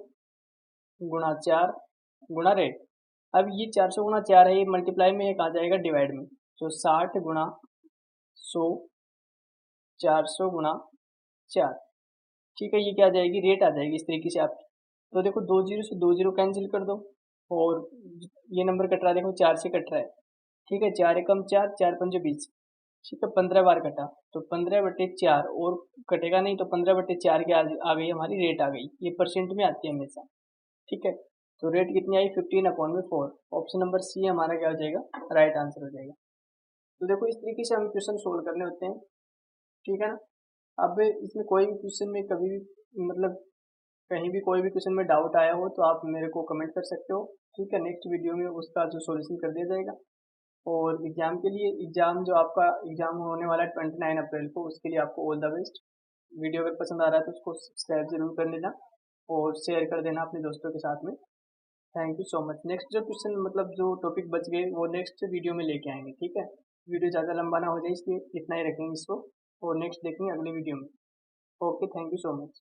गुणा 4 गुणा रेट। अब ये 400 गुणा 4 है, ये मल्टीप्लाई में एक आ जाएगा डिवाइड में, तो 60 गुणा 100, 400 गुणा 4। ठीक है, ये क्या आ जाएगी, रेट आ जाएगी इस तरीके से आपकी। तो देखो 2 जीरो से 2 जीरो कैंसिल कर दो, और ये नंबर कट रहा है, देखो 4 से कट रहा है। ठीक है, 4 एकम 4, 4 पंजे 20, ठीक है 15 बार कटा, तो 15/4, और कटेगा नहीं, तो 15/4 के आ गई हमारी रेट आ गई, ये परसेंट में आती है हमेशा। ठीक है, तो रेट कितनी आई, 15/4। ऑप्शन नंबर सी हमारा क्या हो जाएगा, राइट आंसर हो जाएगा। तो देखो इस तरीके से हमें क्वेश्चन सोल्व करने होते हैं, ठीक है ना। अब इसमें कोई भी क्वेश्चन में कभी भी, मतलब कहीं भी कोई भी क्वेश्चन में डाउट आया हो तो आप मेरे को कमेंट कर सकते हो, ठीक है। नेक्स्ट वीडियो में उसका जो सॉल्यूशन कर दिया जाएगा। और एग्ज़ाम के लिए, एग्ज़ाम जो आपका एग्ज़ाम होने वाला है 29 अप्रैल को, उसके लिए आपको ऑल द बेस्ट। वीडियो अगर पसंद आ रहा है तो उसको सब्सक्राइब जरूर कर लेना, और शेयर कर देना अपने दोस्तों के साथ में। Thank you so much. Next जो क्वेश्चन, मतलब जो टॉपिक बच गए, वो नेक्स्ट वीडियो में लेके आएंगे, ठीक है। वीडियो ज़्यादा लंबा ना हो जाए, इसलिए इतना ही रखेंगे इसको, और नेक्स्ट देखेंगे अगले वीडियो में। Okay, thank you so much.